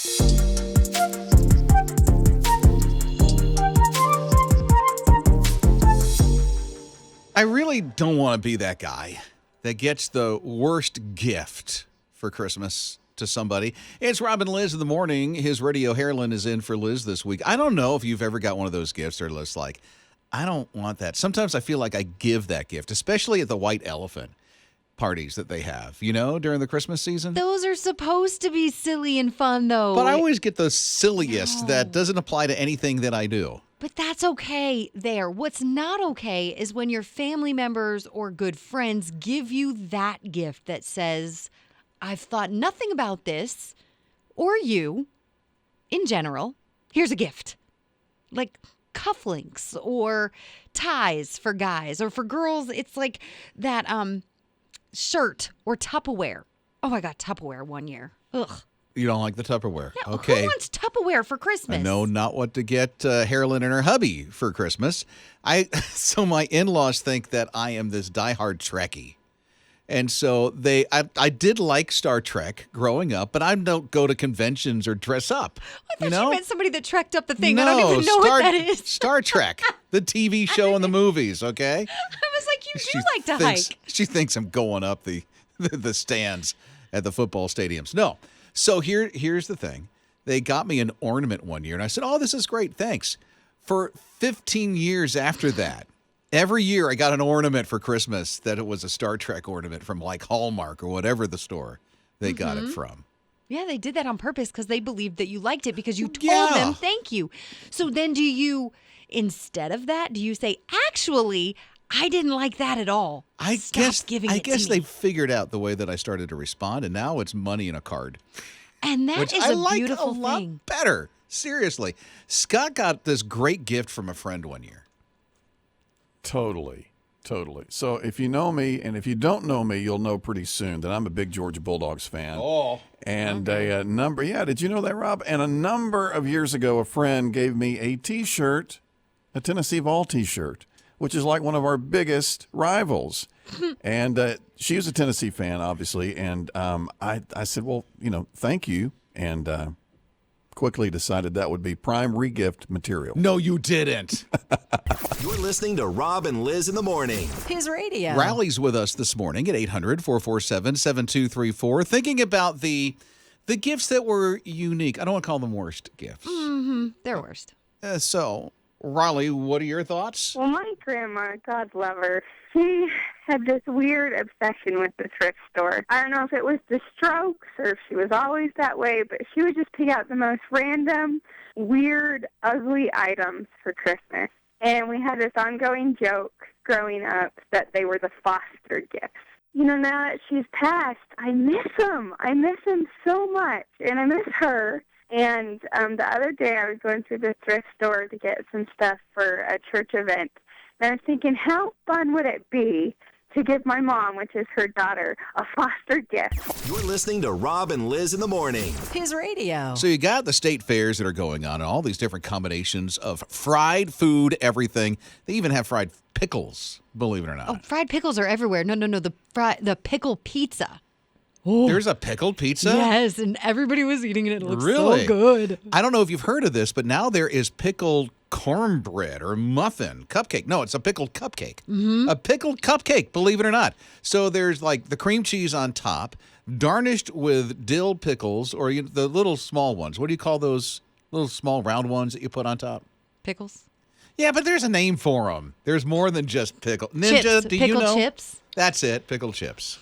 I really don't want to be that guy that gets the worst gift for Christmas to somebody. It's Rob and Lizz in the morning. His radio Harlan is in for Liz this week. I don't know if you've ever got one of those gifts that are just like, I don't want that. Sometimes I feel like I give that gift, especially at the White Elephant parties that they have, during the Christmas season. Those are supposed to be silly and fun, though. But I always get the silliest that doesn't apply to anything that I do. But that's okay there. What's not okay is when your family members or good friends give you that gift that says, I've thought nothing about this, or you, in general. Here's a gift. Like cufflinks or ties for guys, or for girls, it's like that shirt or Tupperware. Oh, I got Tupperware one year. Ugh. You don't like the Tupperware? Yeah, okay. Who wants Tupperware for Christmas? I know not what to get Harlan and her hubby for Christmas. So my in-laws think that I am this diehard Trekkie. And so I did like Star Trek growing up, but I don't go to conventions or dress up. I thought you meant somebody that trekked up the thing. No, I don't even know what that is. Star Trek, the TV show and the movies, okay? I was like, you do like to hike. She thinks I'm going up the stands at the football stadiums. No. So here's the thing. They got me an ornament one year, and I said, oh, this is great, thanks. For 15 years after that, every year I got an ornament for Christmas that it was a Star Trek ornament from like Hallmark or whatever the store they got it from. Yeah, they did that on purpose because they believed that you liked it because you told them thank you. So then do you, instead of that, do you say, actually, I didn't like that at all. I guess they figured out the way that I started to respond, and now it's money in a card. And that which is I a like beautiful a lot thing. Better. Seriously. Scott got this great gift from a friend one year. Totally. So if you know me, and if you don't know me, you'll know pretty soon that I'm a big Georgia Bulldogs fan. Oh. And did you know that, Rob? And a number of years ago, a friend gave me a T-shirt, a Tennessee Vol T-shirt, which is like one of our biggest rivals. And she was a Tennessee fan, obviously. And I said, well, thank you. And quickly decided that would be prime regift material. No, you didn't. You're listening to Rob and Liz in the morning. His radio. Rally's with us this morning at 800-447-7234. Thinking about the gifts that were unique. I don't want to call them worst gifts. Mm-hmm. They're worst. So, Raleigh, what are your thoughts? Well, my grandma, God love her, she had this weird obsession with the thrift store. I don't know if it was the strokes or if she was always that way, but she would just pick out the most random, weird, ugly items for Christmas. And we had this ongoing joke growing up that they were the foster gifts. Now that she's passed, I miss them. I miss them so much, and I miss her. And the other day I was going through the thrift store to get some stuff for a church event. And I was thinking, how fun would it be to give my mom, which is her daughter, a foster gift? You're listening to Rob and Liz in the morning. His radio. So you got the state fairs that are going on and all these different combinations of fried food, everything. They even have fried pickles, believe it or not. Oh, fried pickles are everywhere. No. The pickle pizza. Oh. There's a pickled pizza? Yes, and everybody was eating it. It looks really so good. I don't know if you've heard of this, but now there is pickled cornbread or muffin, cupcake. No, it's a pickled cupcake. Mm-hmm. A pickled cupcake, believe it or not. So there's like the cream cheese on top, garnished with dill pickles, or the little small ones. What do you call those little small round ones that you put on top? Pickles? Yeah, but there's a name for them. There's more than just pickle. Ninja, chips. do Pickled you know? Chips? That's it, pickled chips.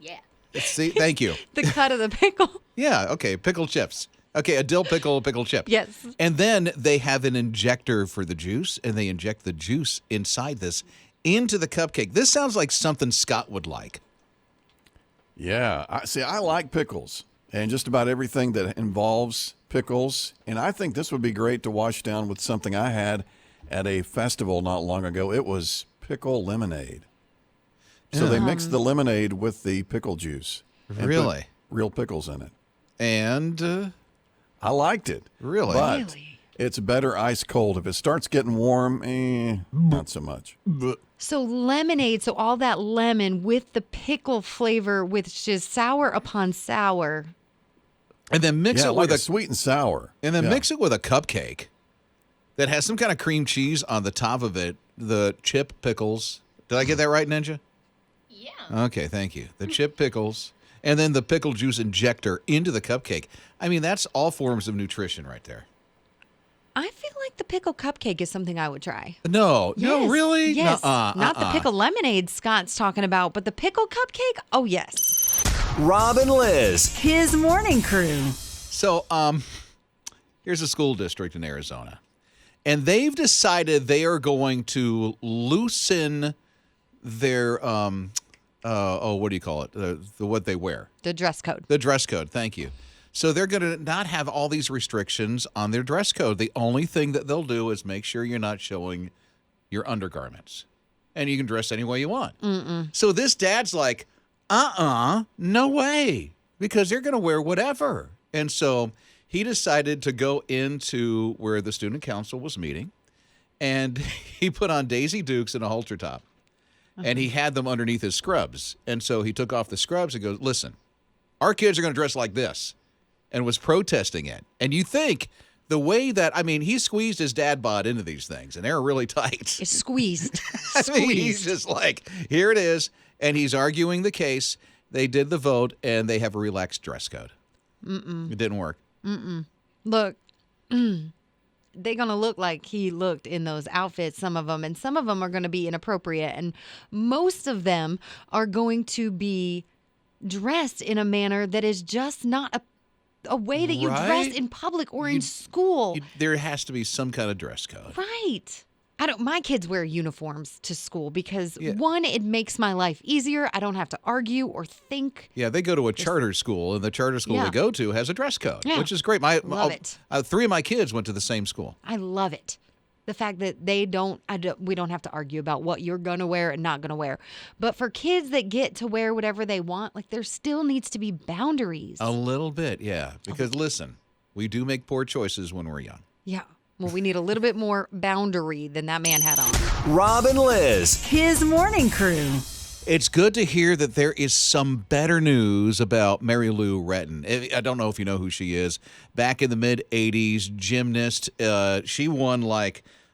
Yeah. See, thank you. The cut of the pickle. Yeah, okay, pickled chips. Okay, a dill pickled chip. Yes. And then they have an injector for the juice, and they inject the juice inside this into the cupcake. This sounds like something Scott would like. Yeah, I like pickles and just about everything that involves pickles. And I think this would be great to wash down with something I had at a festival not long ago. It was pickle lemonade. So they mixed the lemonade with the pickle juice. Really? Put real pickles in it. And I liked it. Really? But it's better ice cold. If it starts getting warm, not so much. So lemonade, so all that lemon with the pickle flavor, which is sour upon sour. And then mix it like with a sweet and sour. And then mix it with a cupcake that has some kind of cream cheese on the top of it. The chip pickles. Did I get that right, Ninja? Yeah. Okay, thank you. The chip pickles. And then the pickle juice injector into the cupcake. I mean, that's all forms of nutrition right there. I feel like the pickle cupcake is something I would try. No, Yes. really? Yes. Not the pickle lemonade Scott's talking about, but the pickle cupcake? Oh, yes. Rob and Lizz. His morning crew. So, here's a school district in Arizona. And they've decided they are going to loosen their, what do you call it? The what they wear. The dress code. The dress code, thank you. So they're going to not have all these restrictions on their dress code. The only thing that they'll do is make sure you're not showing your undergarments. And you can dress any way you want. So this dad's like, no way. Because they're going to wear whatever. And so he decided to go into where the student council was meeting, and he put on Daisy Dukes and a halter top, and he had them underneath his scrubs. And so he took off the scrubs and goes, listen, our kids are going to dress like this, and was protesting it. And you think the way that, I mean, he squeezed his dad bod into these things, and they're really tight. It's squeezed. I mean, he's just like, here it is, and he's arguing the case. They did the vote, and they have a relaxed dress code. It didn't work. Look, they're going to look like he looked in those outfits, some of them, and some of them are going to be inappropriate. And most of them are going to be dressed in a manner that is just not a way that you dress Right? in public or in school. There has to be some kind of dress code. Right. My kids wear uniforms to school because Yeah. one, it makes my life easier. I don't have to argue or think. Yeah, they go to a charter school, and the charter school Yeah. they go to has a dress code, Yeah. which is great. Love it. 3 of my kids went to the same school. I love it. The fact that we don't have to argue about what you're going to wear and not going to wear. But for kids that get to wear whatever they want, like there still needs to be boundaries. A little bit, yeah. Because listen, we do make poor choices when we're young. Yeah. Well, we need a little bit more boundary than that man had on. Rob and Lizz. His morning crew. It's good to hear that there is some better news about Mary Lou Retton. I don't know if you know who she is. Back in the mid-'80s, gymnast. She won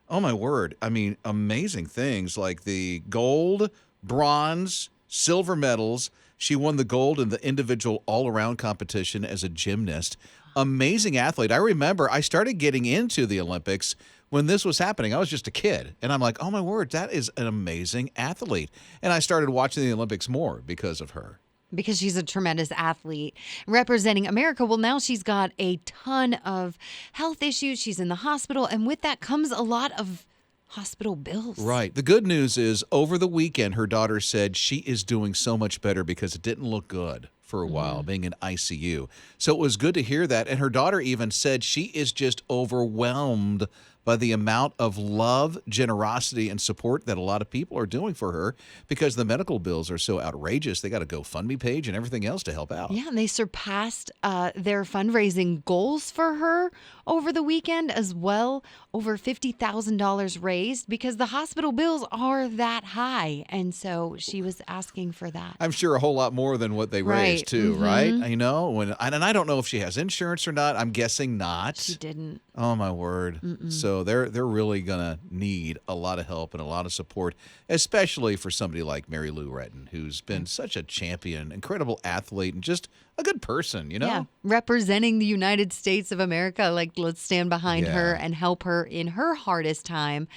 oh my word, I mean, amazing things like the gold, bronze, silver medals. She won the gold in the individual all-around competition as a gymnast. Amazing athlete. I remember I started getting into the Olympics when this was happening. I was just a kid, and I'm like, oh my word, that is an amazing athlete. And I started watching the Olympics more because of her. Because she's a tremendous athlete representing America. Well, now she's got a ton of health issues. She's in the hospital, and with that comes a lot of hospital bills. Right. The good news is over the weekend, her daughter said she is doing so much better because it didn't look good for a while, being in ICU. So it was good to hear that. And her daughter even said she is just overwhelmed by the amount of love, generosity, and support that a lot of people are doing for her because the medical bills are so outrageous. They got a GoFundMe page and everything else to help out. Yeah, and they surpassed their fundraising goals for her over the weekend as well. Over $50,000 raised because the hospital bills are that high. And so she was asking for that. I'm sure a whole lot more than what they raised, too, right? You know, and I don't know if she has insurance or not. I'm guessing not. She didn't. Oh, my word. So they're really going to need a lot of help and a lot of support, especially for somebody like Mary Lou Retton, who's been such a champion, incredible athlete, and just a good person, you know? Yeah, representing the United States of America. Like, let's stand behind her and help her in her hardest time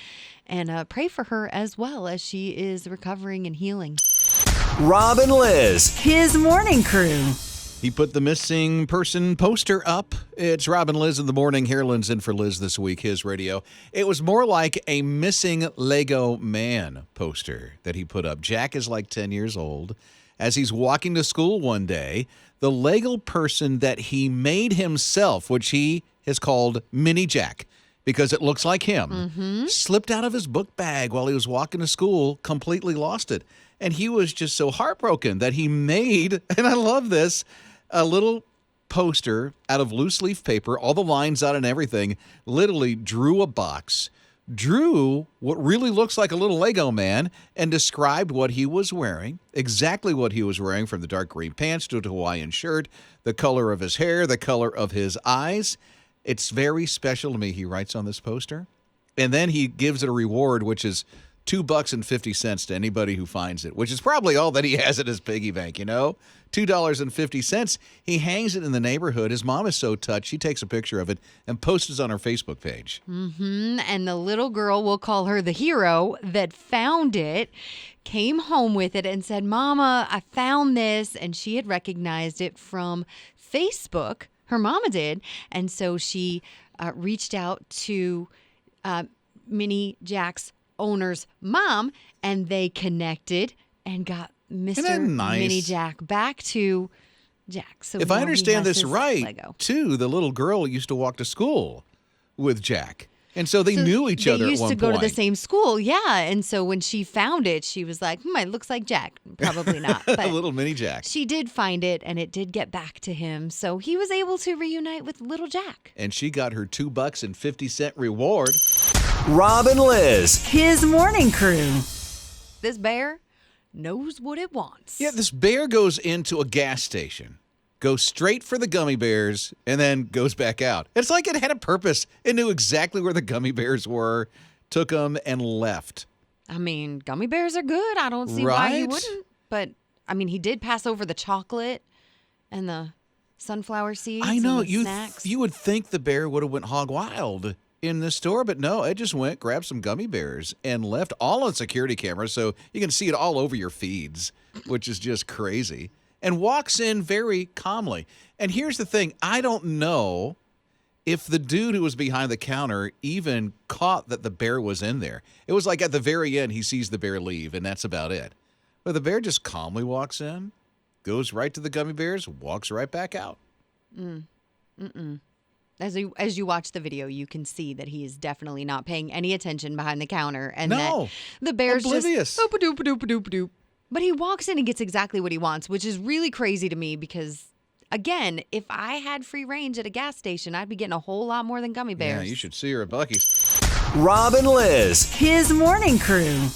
and pray for her as well as she is recovering and healing. Rob and Lizz. His morning crew. He put the missing person poster up. It's Rob and Lizz in the morning. Harlan's in for Liz this week, his radio. It was more like a missing Lego man poster that he put up. Jack is like 10 years old. As he's walking to school one day, the Lego person that he made himself, which he has called Mini Jack, because it looks like him, slipped out of his book bag while he was walking to school, completely lost it. And he was just so heartbroken that he made, and I love this, a little poster out of loose leaf paper, all the lines out and everything, literally drew a box, drew what really looks like a little Lego man and described what he was wearing, exactly what he was wearing, from the dark green pants to the Hawaiian shirt, the color of his hair, the color of his eyes. It's very special to me, he writes on this poster. And then he gives it a reward, which is $2.50 to anybody who finds it, which is probably all that he has in his piggy bank, $2.50. He hangs it in the neighborhood. His mom is so touched, she takes a picture of it and posts it on her Facebook page. And the little girl, we'll call her the hero, that found it, came home with it and said, Mama, I found this. And she had recognized it from Facebook. Her mama did. And so she reached out to Mini Jack's owner's mom, and they connected and got Mr. Nice? Mini Jack back to Jack. So If now I he understand has this his right, Lego. too, the little girl used to walk to school with Jack. And so they knew each other at one point. They used to go to the same school, yeah. And so when she found it, she was like, it looks like Jack. Probably not. A But little mini Jack. she did find it, and it did get back to him. So he was able to reunite with little Jack. And she got her $2.50 reward. Rob and Lizz. His morning crew. This bear knows what it wants. Yeah, this bear goes into a gas station, goes straight for the gummy bears, and then goes back out. It's like it had a purpose. It knew exactly where the gummy bears were, took them, and left. I mean, gummy bears are good. I don't see why he Right? wouldn't. But, I mean, he did pass over the chocolate and the sunflower seeds. I know. And the snacks. You would think the bear would have went hog wild in the store, but no, it just went, grabbed some gummy bears, and left all on security cameras, so you can see it all over your feeds, which is just crazy, and walks in very calmly. And here's the thing. I don't know if the dude who was behind the counter even caught that the bear was in there. It was like at the very end, he sees the bear leave, and that's about it. But the bear just calmly walks in, goes right to the gummy bears, walks right back out. As you watch the video, you can see that he is definitely not paying any attention behind the counter, and No. that the bear's Oblivious. just "Oop-a-doop-a-doop-a-doop-a-doop." But he walks in and gets exactly what he wants, which is really crazy to me because, again, if I had free range at a gas station, I'd be getting a whole lot more than gummy bears. Yeah, you should see her at Buc-ee's. Rob and Lizz. His morning crew.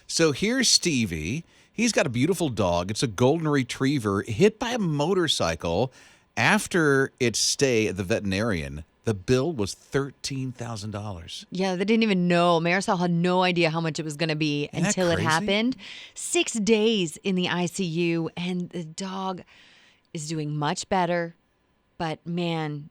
So here's Stevie. He's got a beautiful dog. It's a golden retriever hit by a motorcycle after its stay at the veterinarian. The bill was $13,000. Yeah, they didn't even know. Marisol had no idea how much it was going to be Isn't that until it crazy? happened. 6 days in the ICU, and the dog is doing much better. But man,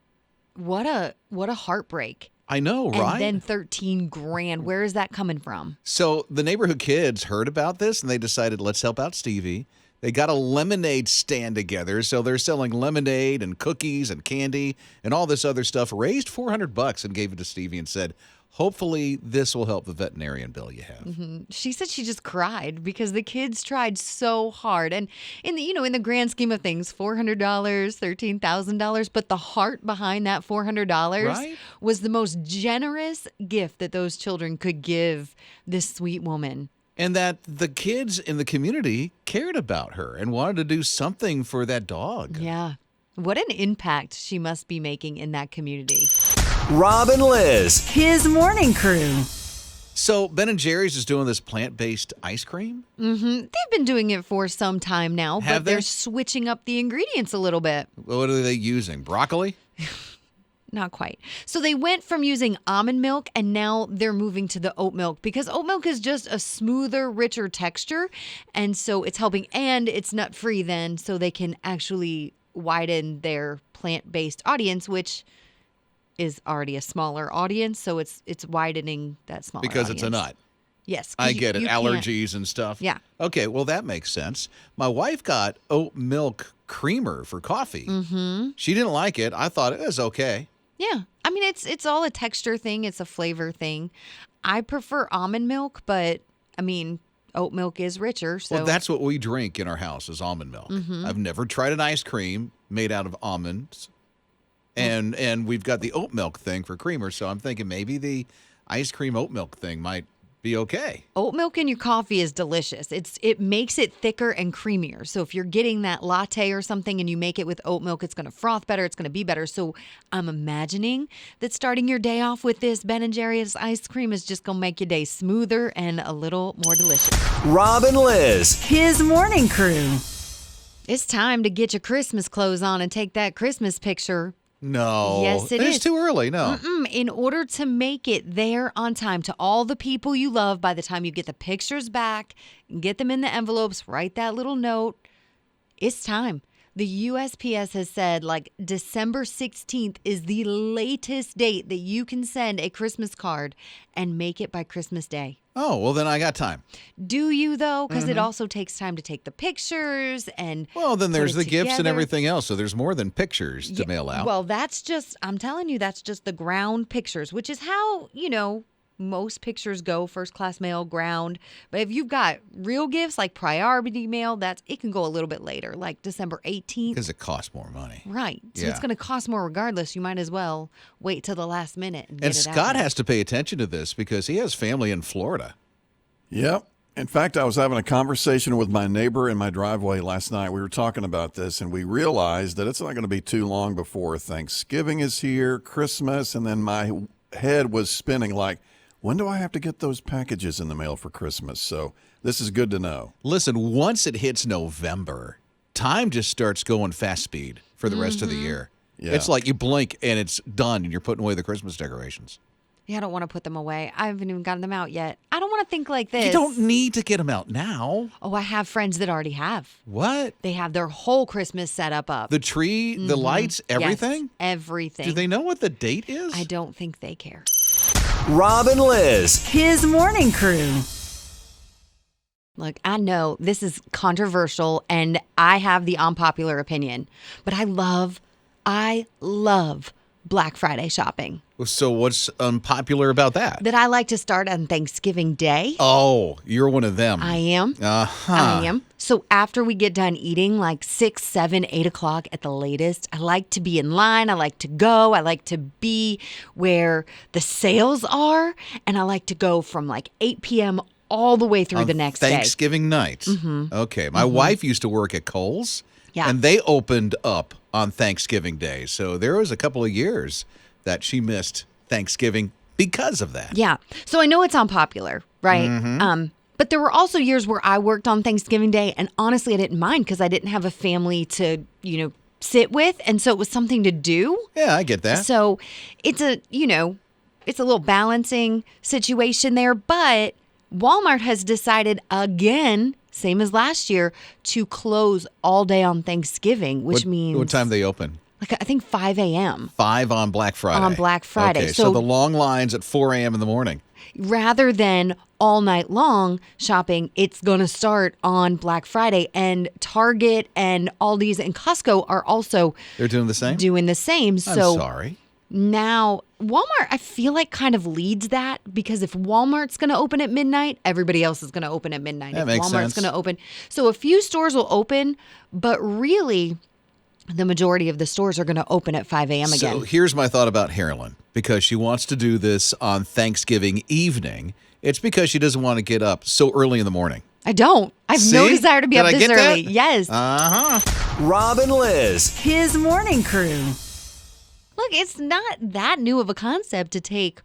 what a heartbreak. I know, right? And then 13 grand. Where is that coming from? So the neighborhood kids heard about this and they decided, let's help out Stevie. They got a lemonade stand together, so they're selling lemonade and cookies and candy and all this other stuff. Raised $400 and gave it to Stevie and said, hopefully this will help the veterinarian bill you have. She said she just cried because the kids tried so hard. And in the grand scheme of things, $400, $13,000, but the heart behind that $400 Right? was the most generous gift that those children could give this sweet woman. And that the kids in the community cared about her and wanted to do something for that dog. Yeah. What an impact she must be making in that community. Rob and Lizz. His morning crew. So Ben & Jerry's is doing this plant-based ice cream. They've been doing it for some time now, Have but they're they? switching up the ingredients a little bit. What are they using? Broccoli? Not quite. So they went from using almond milk and now they're moving to the oat milk because oat milk is just a smoother, richer texture. And so it's helping, and it's nut free then, so they can actually widen their plant-based audience, which is already a smaller audience. So it's widening that smaller Because it's a audience. nut. Yes. 'cause I you- get it. you can't- Allergies and stuff. Yeah. Okay, well, that makes sense. My wife got oat milk creamer for coffee. Mm-hmm. She didn't like it. I thought it was okay. Yeah. I mean, it's all a texture thing. It's a flavor thing. I prefer almond milk, but I mean, oat milk is richer. So Well, that's what we drink in our house is almond milk. Mm-hmm. I've never tried an ice cream made out of almonds. And we've got the oat milk thing for creamer, so I'm thinking maybe the ice cream oat milk thing might be okay. Oat milk in your coffee is delicious. It makes it thicker and creamier. So if you're getting that latte or something and you make it with oat milk, it's going to froth better. It's going to be better. So I'm imagining that starting your day off with this Ben & Jerry's ice cream is just going to make your day smoother and a little more delicious. Rob and Lizz. His morning crew. It's time to get your Christmas clothes on and take that Christmas picture. No. Yes, it It's is. too early, no. In order to make it there on time to all the people you love, by the time you get the pictures back, get them in the envelopes, write that little note, it's time. The USPS has said like December 16th is the latest date that you can send a Christmas card and make it by Christmas Day. Oh, well, then I got time. Do you, though? Because it also takes time to take the pictures and Well, then put there's it the gifts and together. everything else. So there's more than pictures to mail out. Well, that's just, I'm telling you, that's just the ground pictures, which is how, most pictures go, first class mail, ground. But if you've got real gifts like priority mail, it can go a little bit later, like December 18th. Because it costs more money. Right. So Yeah. it's going to cost more regardless. You might as well wait till the last minute and get And it out Scott there. has to pay attention to this because he has family in Florida. Yep. In fact, I was having a conversation with my neighbor in my driveway last night. We were talking about this, and we realized that it's not going to be too long before Thanksgiving is here, Christmas, and then my head was spinning like, when do I have to get those packages in the mail for Christmas? So this is good to know. Listen, once it hits November, time just starts going fast speed for the rest of the year. Yeah. It's like you blink and it's done and you're putting away the Christmas decorations. Yeah, I don't want to put them away. I haven't even gotten them out yet. I don't want to think like this. You don't need to get them out now. Oh, I have friends that already have. What? They have their whole Christmas setup up. The tree, the lights, everything? Yes, everything. Do they know what the date is? I don't think they care. Rob and Lizz. His morning crew. Look, I know this is controversial and I have the unpopular opinion, but I love Black Friday shopping. So what's unpopular about that? That I like to start on Thanksgiving Day. Oh, you're one of them. I am. Uh-huh. I am. So after we get done eating, like 6, 7, 8 o'clock at the latest, I like to be in line. I like to go. I like to be where the sales are. And I like to go from like 8 p.m. all the way through On the next day. Thanksgiving night. Okay. My wife used to work at Kohl's. Yeah. And they opened up on Thanksgiving Day. So there was a couple of years that she missed Thanksgiving because of that. Yeah. So I know it's unpopular, right? But there were also years where I worked on Thanksgiving Day, and honestly, I didn't mind because I didn't have a family to, sit with, and so it was something to do. Yeah, I get that. So it's a little balancing situation there, but Walmart has decided again, same as last year, to close all day on Thanksgiving, which means What time they open? like I think 5 a.m. 5 on Black Friday. On Black Friday. Okay, so the long lines at 4 a.m. in the morning. Rather than all night long shopping, it's going to start on Black Friday. And Target and Aldi's and Costco are also They're doing the same? doing the same. I'm So sorry. now Walmart, I feel like kind of leads that because if Walmart's going to open at midnight, everybody else is going to open at midnight. That if makes Walmart's sense. going to open. So a few stores will open, but really the majority of the stores are going to open at 5 a.m. again. So here's my thought about Harlan. Because she wants to do this on Thanksgiving evening, it's because she doesn't want to get up so early in the morning. I don't. I have no See? desire to be Did up I this get that? early. Yes. Uh-huh. Rob and Lizz. His morning crew. Look, it's not that new of a concept to take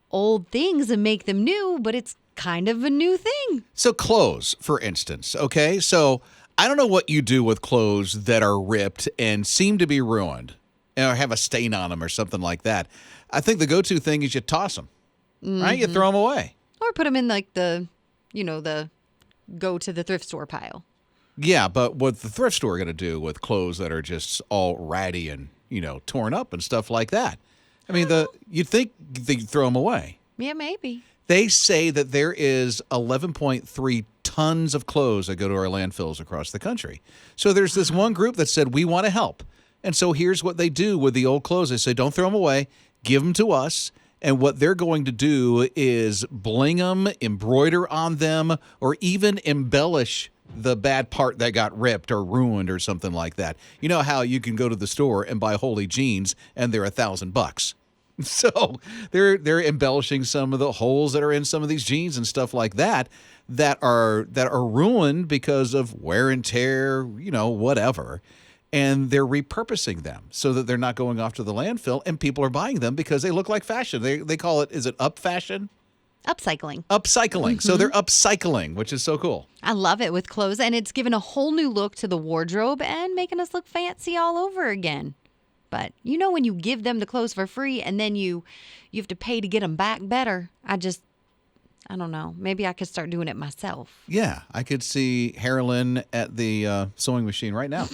old things and make them new, but it's kind of a new thing. So clothes, for instance, okay? So I don't know what you do with clothes that are ripped and seem to be ruined or have a stain on them or something like that. I think the go-to thing is you toss them, right? You throw them away. Or put them in like the go to the thrift store pile. Yeah, but what the thrift store going to do with clothes that are just all ratty and, torn up and stuff like that? I mean, you'd think they'd throw them away. Yeah, maybe. They say that there is 11.3 tons of clothes that go to our landfills across the country. So there's this one group that said, we want to help. And so here's what they do with the old clothes. They say, don't throw them away, give them to us. And what they're going to do is bling them, embroider on them, or even embellish the bad part that got ripped or ruined or something like that. You know how you can go to the store and buy Holy jeans and they're $1,000. So they're embellishing some of the holes that are in some of these jeans and stuff like that are ruined because of wear and tear, whatever. And they're repurposing them so that they're not going off to the landfill, and people are buying them because they look like fashion. They call it, is it up fashion? Upcycling. Upcycling. So they're upcycling, which is so cool. I love it with clothes, and it's given a whole new look to the wardrobe and making us look fancy all over again. But when you give them the clothes for free and then you have to pay to get them back better, I don't know. Maybe I could start doing it myself. Yeah, I could see Harlan at the sewing machine right now.